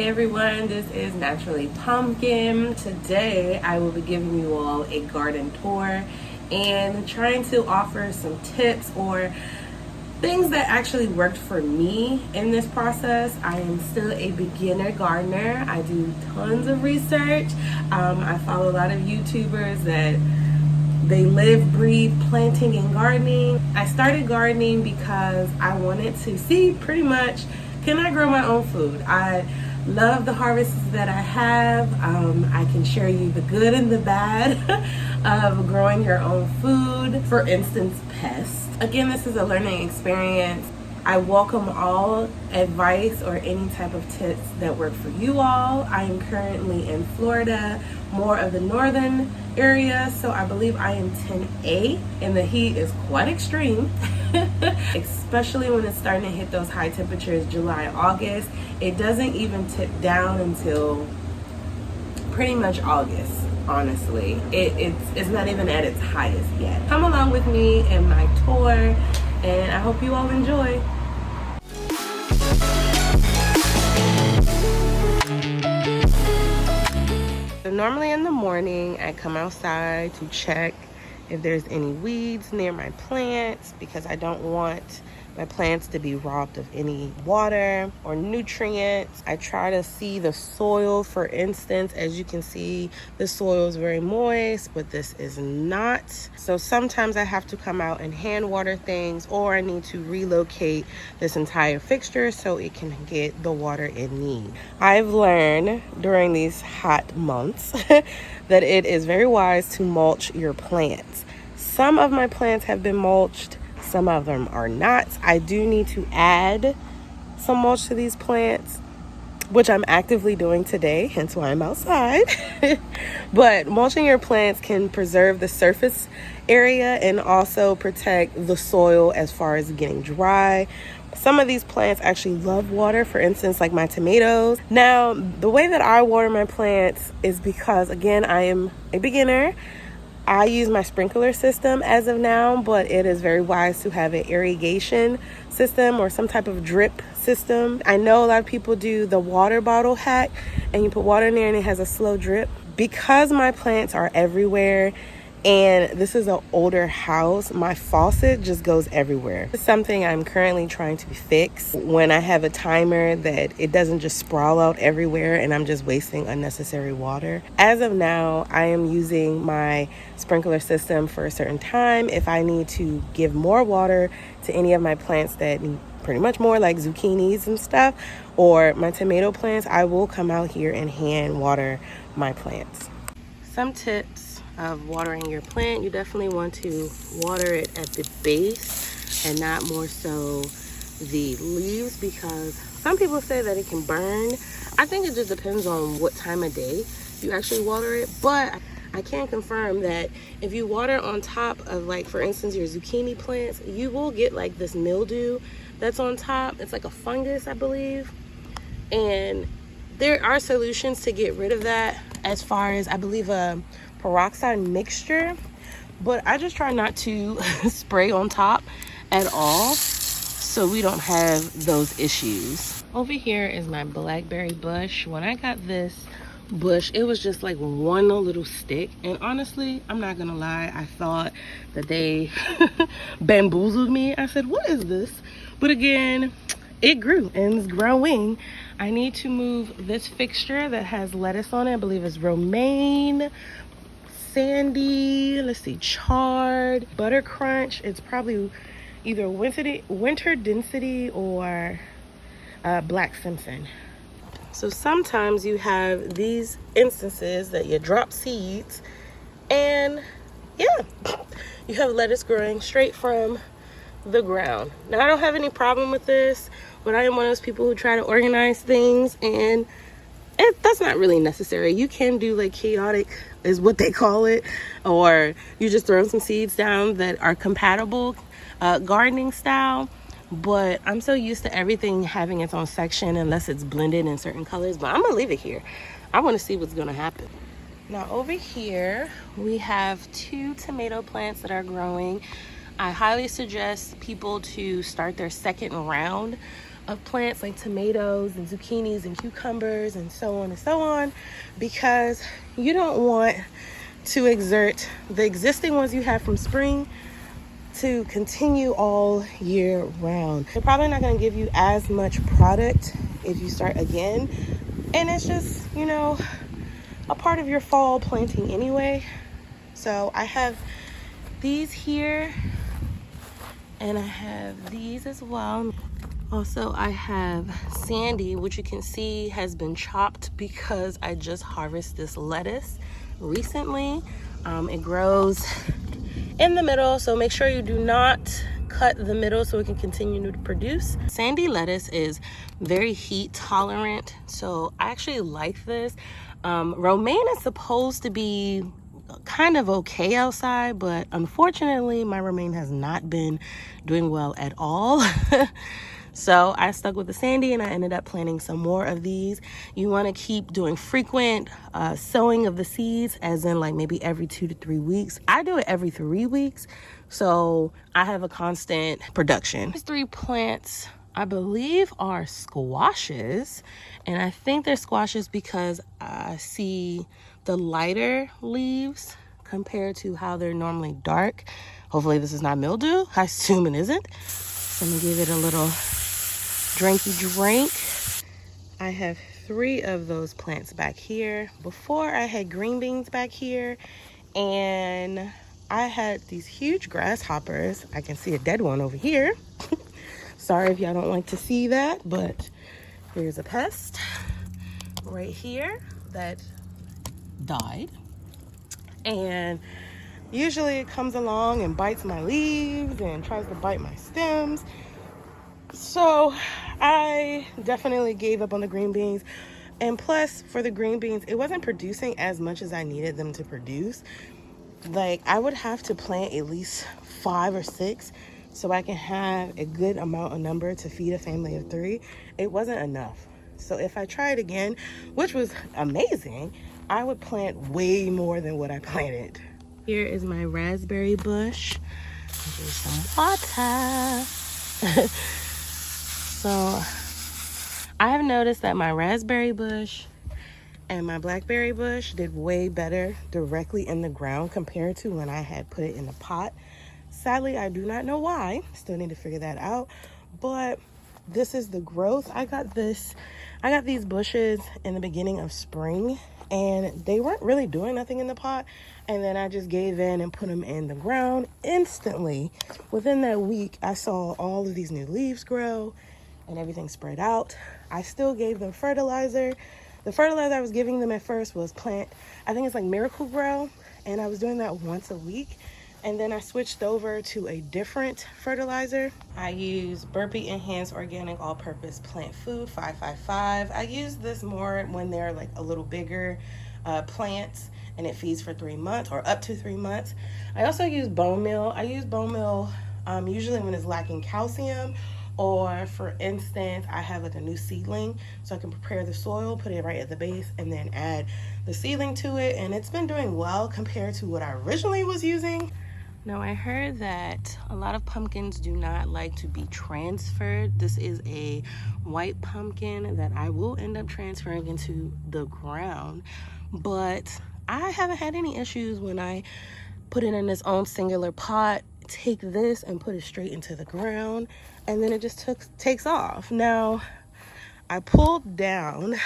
Hey everyone, this is Naturally Pumpkin. Today I will be giving you all a garden tour and trying to offer some tips or things that actually worked for me in this process. I am still a beginner gardener. I do tons of research. I follow a lot of YouTubers that they live, breathe planting and gardening. I started gardening because I wanted to see pretty much, can I grow my own food? I love the harvests that I have. I can share you the good and the bad of growing your own food. For instance, pests. Again, this is a learning experience. I welcome all advice or any type of tips that work for you all. I am currently in Florida, more of the northern area, so I believe I am 10A, and the heat is quite extreme, especially when it's starting to hit those high temperatures, July, August. It doesn't even tip down until pretty much August. Honestly, it's not even at its highest yet. Come along with me in my tour, and I hope you all enjoy. So normally in the morning, I come outside to check if there's any weeds near my plants because I don't want my plants to be robbed of any water or nutrients. I try to see the soil. For instance, as you can see, the soil is very moist, but this is not. So sometimes I have to come out and hand water things, or I need to relocate this entire fixture so it can get the water it needs. I've learned during these hot months that it is very wise to mulch your plants. Some of my plants have been mulched, some of them are not. I do need to add some mulch to these plants, which I'm actively doing today, hence why I'm outside. But mulching your plants can preserve the surface area and also protect the soil as far as getting dry. Some of these plants actually love water, for instance, like my tomatoes. Now, the way that I water my plants is because, again, I am a beginner. I use my sprinkler system as of now, but it is very wise to have an irrigation system or some type of drip system. I know a lot of people do the water bottle hack and you put water in there and it has a slow drip. Because my plants are everywhere and this is an older house, my faucet just goes everywhere. It's something I'm currently trying to fix when I have a timer that it doesn't just sprawl out everywhere and I'm just wasting unnecessary water. As of now, I am using my sprinkler system for a certain time. If I need to give more water to any of my plants that need pretty much more, like zucchinis and stuff, or my tomato plants, I will come out here and hand water my plants. Some tips of watering your plant: you definitely want to water it at the base and not more so the leaves, because some people say that it can burn. I think it just depends on what time of day you actually water it, but I can confirm that if you water on top of, like, for instance, your zucchini plants, you will get like this mildew that's on top. It's like a fungus, I believe, and there are solutions to get rid of that, as far as, I believe, a peroxide mixture, but I just try not to spray on top at all so we don't have those issues. Over here is my blackberry bush. When I got this bush, it was just like one little stick, and honestly, I'm not gonna lie, I thought that they bamboozled me. I said, what is this? But again, it grew and is growing. I need to move this fixture that has lettuce on it. I believe it's romaine, sandy, let's see, chard, butter crunch. It's probably either winter density or black Simpson. So sometimes you have these instances that you drop seeds and yeah, you have lettuce growing straight from the ground. Now, I don't have any problem with this, but I am one of those people who try to organize things, and that's not really necessary. You can do like chaotic, is what they call it, or you just throw some seeds down that are compatible gardening style. But I'm so used to everything having its own section unless it's blended in certain colors. But I'm gonna leave it here. I want to see what's gonna happen. Now over here we have 2 tomato plants that are growing. I highly suggest people to start their second round of plants like tomatoes and zucchinis and cucumbers and so on and so on, because you don't want to exert the existing ones you have from spring to continue all year round. They're probably not going to give you as much product if you start again, and it's just, you know, a part of your fall planting anyway. So I have these here, and I have these as well. Also, I have Sandy, which you can see has been chopped because I just harvested this lettuce recently. It grows in the middle, so make sure you do not cut the middle so it can continue to produce. Sandy lettuce is very heat tolerant, so I actually like this. Romaine is supposed to be kind of okay outside, but unfortunately my romaine has not been doing well at all. So I stuck with the Sandy, and I ended up planting some more of these. You want to keep doing frequent sowing of the seeds, as in like maybe every 2 to 3 weeks. I do it every 3 weeks, so I have a constant production. These 3 plants, I believe, are squashes, and I think they're squashes because I see the lighter leaves compared to how they're normally dark. Hopefully this is not mildew. I assume it isn't. So I'm gonna give it a little drinky drink. I have 3 of those plants back here. Before I had green beans back here, and I had these huge grasshoppers. I can see a dead one over here. Sorry if y'all don't like to see that, but here's a pest right here that died. And usually it comes along and bites my leaves and tries to bite my stems. So I definitely gave up on the green beans. And plus, for the green beans, it wasn't producing as much as I needed them to produce. Like, I would have to plant at least 5 or 6 so I can have a good amount of number to feed a family of 3. It wasn't enough. So if I tried again, which was amazing, I would plant way more than what I planted. Here is my raspberry bush. There's some water. So I have noticed that my raspberry bush and my blackberry bush did way better directly in the ground compared to when I had put it in the pot. Sadly, I do not know why. Still need to figure that out. But this is the growth. I got these bushes in the beginning of spring, and they weren't really doing nothing in the pot. And then I just gave in and put them in the ground. Instantly, within that week, I saw all of these new leaves grow and everything spread out. I still gave them fertilizer. The fertilizer I was giving them at first was I think it's like Miracle-Gro, and I was doing that once a week. And then I switched over to a different fertilizer. I use Burpee Enhanced Organic All-Purpose Plant Food 555. I use this more when they're like a little bigger plants, and it feeds for 3 months or up to 3 months. I also use bone meal. I use bone meal usually when it's lacking calcium, or for instance, I have like a new seedling, so I can prepare the soil, put it right at the base, and then add the seedling to it. And it's been doing well compared to what I originally was using. Now, I heard that a lot of pumpkins do not like to be transferred. This is a white pumpkin that I will end up transferring into the ground, but I haven't had any issues when I put it in its own singular pot, take this and put it straight into the ground, and then it just takes off. Now, I pulled down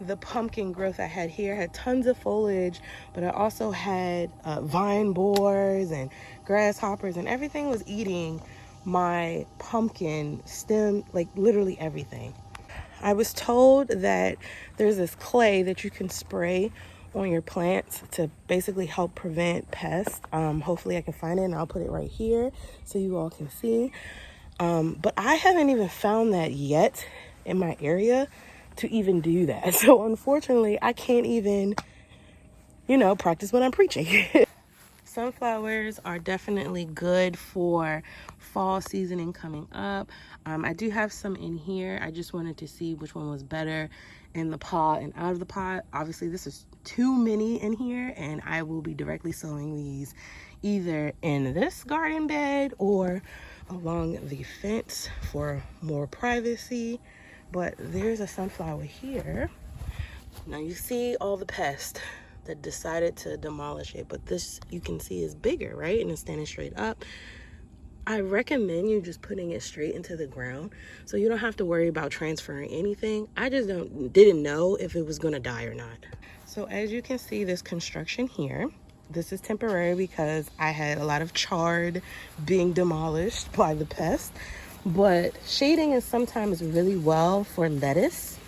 the pumpkin growth I had here. I had tons of foliage, but I also had vine borers and grasshoppers, and everything was eating my pumpkin stem, like literally everything. I was told that there's this clay that you can spray on your plants to basically help prevent pests. Hopefully I can find it, and I'll put it right here so you all can see. But I haven't even found that yet in my area to even do that. So unfortunately, I can't even, practice what I'm preaching. Sunflowers are definitely good for fall seasoning coming up. I do have some in here. I just wanted to see which one was better in the pot and out of the pot. Obviously, this is too many in here, and I will be directly sowing these either in this garden bed or along the fence for more privacy. But there's a sunflower here. Now you see all the pests that decided to demolish it, but this you can see is bigger, right? And it's standing straight up. I recommend you just putting it straight into the ground so you don't have to worry about transferring anything. I just didn't know if it was gonna die or not. So as you can see, this construction here, this is temporary because I had a lot of chard being demolished by the pest. But shading is sometimes really well for lettuce.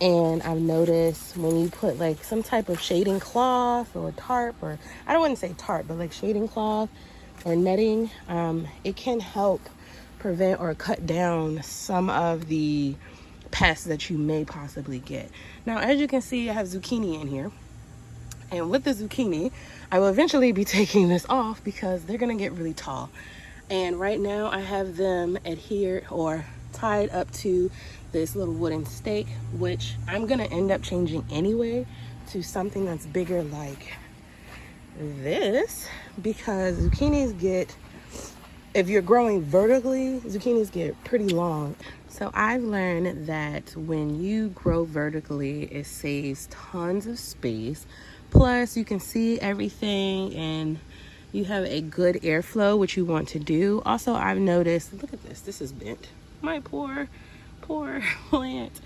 And I've noticed when you put like some type of shading cloth or tarp, or I don't want to say tarp, but like shading cloth or netting, it can help prevent or cut down some of the pests that you may possibly get. Now, as you can see, I have zucchini in here. And with the zucchini, I will eventually be taking this off because they're gonna get really tall. And right now I have them adhered or tied up to this little wooden stake, which I'm gonna end up changing anyway to something that's bigger like this, because zucchinis get, if you're growing vertically, zucchinis get pretty long. So I've learned that when you grow vertically, it saves tons of space. Plus you can see everything and you have a good airflow, which you want to do. Also, I've noticed, look at this, this is bent. My poor plant.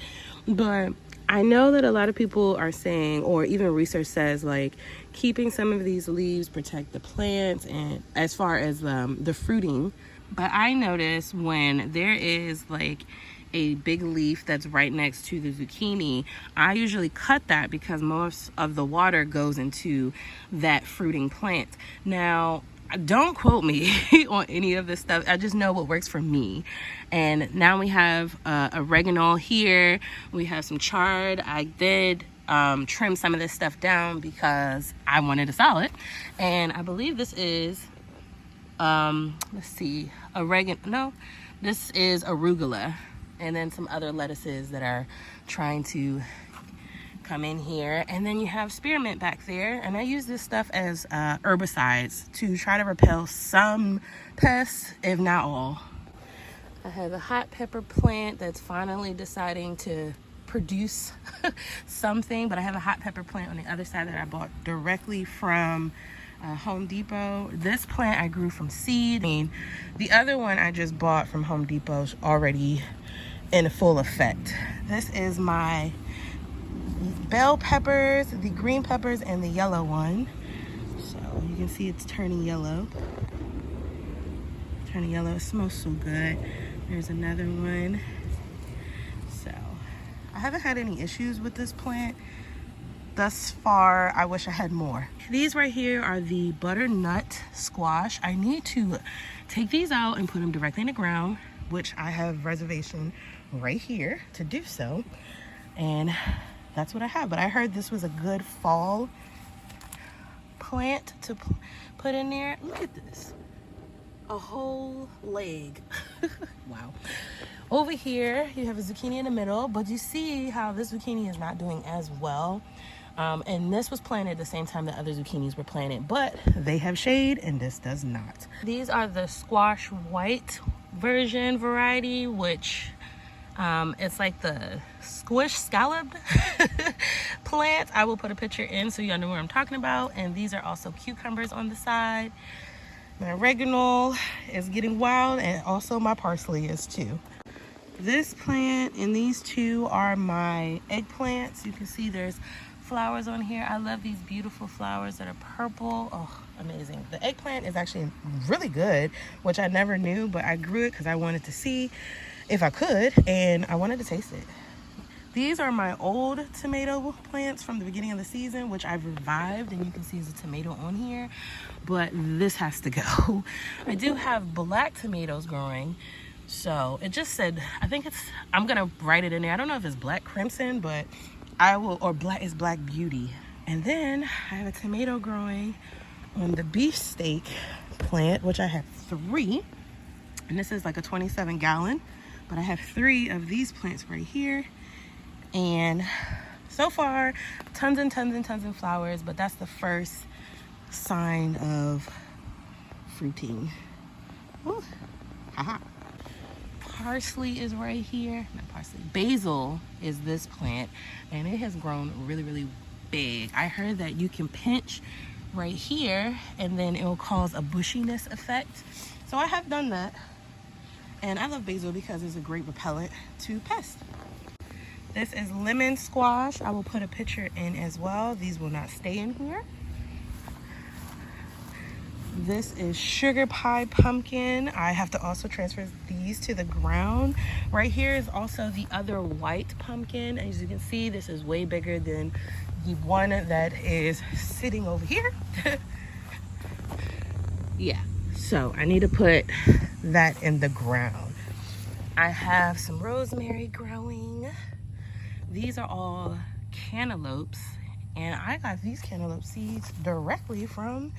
But I know that a lot of people are saying, or even research says, like keeping some of these leaves protect the plants and as far as the fruiting. But I notice when there is like a big leaf that's right next to the zucchini, I usually cut that because most of the water goes into that fruiting plant. Now, don't quote me on any of this stuff. I just know what works for me. And now we have oregano here. We have some chard. I did trim some of this stuff down because I wanted to sell it. And I believe this is, let's see, oregano. No, this is arugula. And then some other lettuces that are trying to come in here. And then you have spearmint back there. And I use this stuff as herbicides to try to repel some pests, if not all. I have a hot pepper plant that's finally deciding to produce something, but I have a hot pepper plant on the other side that I bought directly from Home Depot. This plant I grew from seed. I mean, the other one I just bought from Home Depot's already in full effect. This is my bell peppers, the green peppers, and the yellow one. So you can see it's turning yellow. Turning yellow. It smells so good. There's another one. So I haven't had any issues with this plant thus far. I wish I had more. These right here are the butternut squash. I need to take these out and put them directly in the ground, which I have reservation right here to do so. And that's what I have. But I heard this was a good fall plant to put in there. Look at this. A whole leg. Wow. Over here, you have a zucchini in the middle, but you see how this zucchini is not doing as well. And this was planted at the same time that other zucchinis were planted, but they have shade and this does not. These are the squash white version variety, which it's like the squish scalloped plant. I will put a picture in so you know what I'm talking about. And these are also cucumbers on the side. My oregano is getting wild, and also my parsley is too. This plant and these two are my eggplants. You can see there's flowers on here. I love these beautiful flowers that are purple. Oh, amazing. The eggplant is actually really good, which I never knew, but I grew it because I wanted to see if I could, and I wanted to taste it. These are my old tomato plants from the beginning of the season, which I've revived, and you can see there's a tomato on here, but this has to go. I do have black tomatoes growing, so it just said, I think it's, I'm gonna write it in there. I don't know if it's black crimson, but I will, or black is black beauty. And then I have a tomato growing on the beefsteak plant, which I have 3, and this is like a 27-gallon, but I have 3 of these plants right here. And so far, tons and tons and tons of flowers, but that's the first sign of fruiting. Ooh. Haha. Parsley is right here. Not parsley. Basil is this plant, and it has grown really, really big. I heard that you can pinch right here, and then it will cause a bushiness effect. So I have done that, and I love basil because it's a great repellent to pests. This is lemon squash. I will put a picture in as well. These will not stay in here. This is sugar pie pumpkin. I have to also transfer these to the ground. Right here is also the other white pumpkin. As you can see, this is way bigger than the one that is sitting over here. Yeah, so I need to put that in the ground. I have some rosemary growing. These are all cantaloupes, and I got these cantaloupe seeds directly from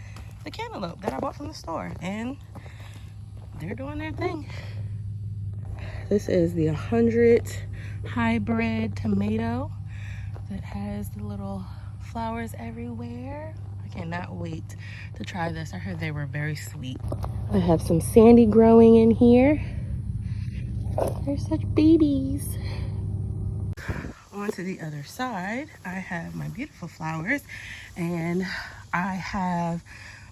the cantaloupe that I bought from the store, and they're doing their thing. This is the 100 hybrid tomato that has the little flowers everywhere. I cannot wait to try this. I heard they were very sweet. I have some sandy growing in here. They're such babies. On to the other side, I have my beautiful flowers, and I have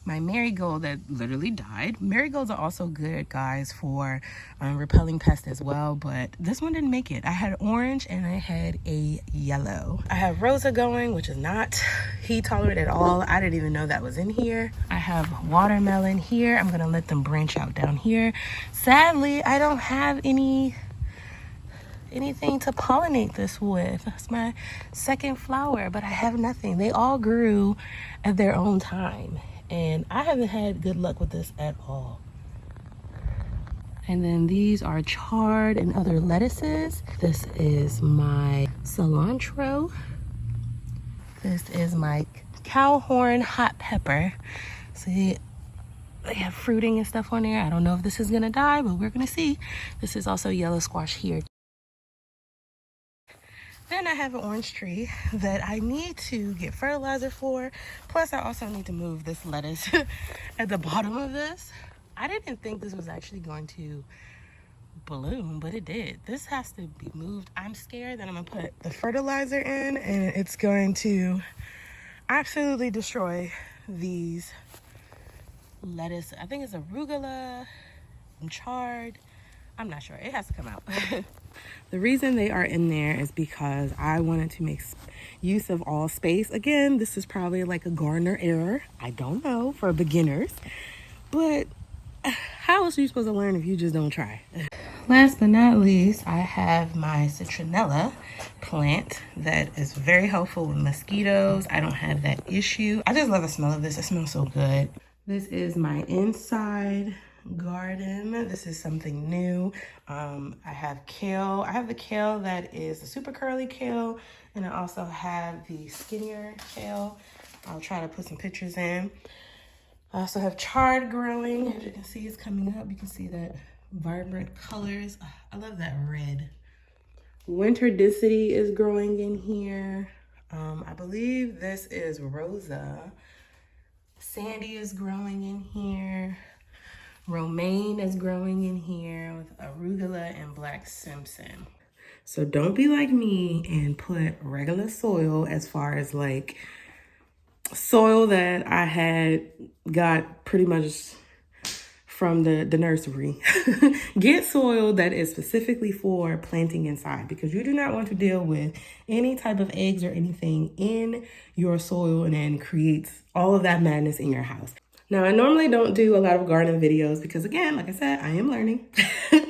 my marigold that literally died. Marigolds are also good, guys, for repelling pests as well, but this one didn't make it. I had orange and I had a yellow. I have Rosa going, which is not heat tolerant at all. I didn't even know that was in here. I have watermelon here. I'm gonna let them branch out down here. Sadly, I don't have anything to pollinate this with. That's my second flower, but I have nothing. They all grew at their own time, and I haven't had good luck with this at all. And then these are chard and other lettuces. This is my cilantro. This is my cowhorn hot pepper. See, they have fruiting and stuff on there. I don't know if this is gonna die, but we're gonna see. This is also yellow squash here. Then I have an orange tree that I need to get fertilizer for. Plus, I also need to move this lettuce at the bottom of this. I didn't think this was actually going to bloom, but it did. This has to be moved. I'm scared that I'm gonna put the fertilizer in and it's going to absolutely destroy these lettuce. I think it's arugula and chard. I'm not sure. It has to come out. The reason they are in there is because I wanted to make use of all space. Again, this is probably like a gardener error. I don't know, for beginners. But how else are you supposed to learn if you just don't try? Last but not least, I have my citronella plant that is very helpful with mosquitoes. I don't have that issue. I just love the smell of this. It smells so good. This is my inside garden. This is something new. I have kale. I have the kale that is the super curly kale, and I also have the skinnier kale. I'll try to put some pictures in. I also have chard growing. As you can see, it's coming up. You can see that vibrant colors. I love that red. Winterdicity is growing in here. I believe this is Rosa. Sandy is growing in here. Romaine is growing in here with arugula and black Simpson. So don't be like me and put regular soil, as far as like soil that I had got pretty much from the nursery. Get soil that is specifically for planting inside, because you do not want to deal with any type of eggs or anything in your soil and then creates all of that madness in your house. Now, I normally don't do a lot of gardening videos because, again, like I said, I am learning.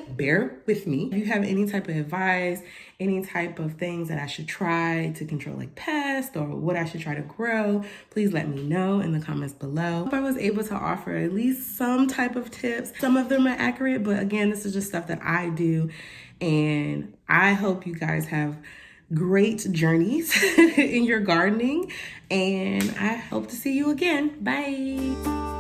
Bear with me. If you have any type of advice, any type of things that I should try to control like pests, or what I should try to grow, please let me know in the comments below. I hope I was able to offer at least some type of tips. Some of them are accurate, but again, this is just stuff that I do. And I hope you guys have great journeys in your gardening, and I hope to see you again. Bye.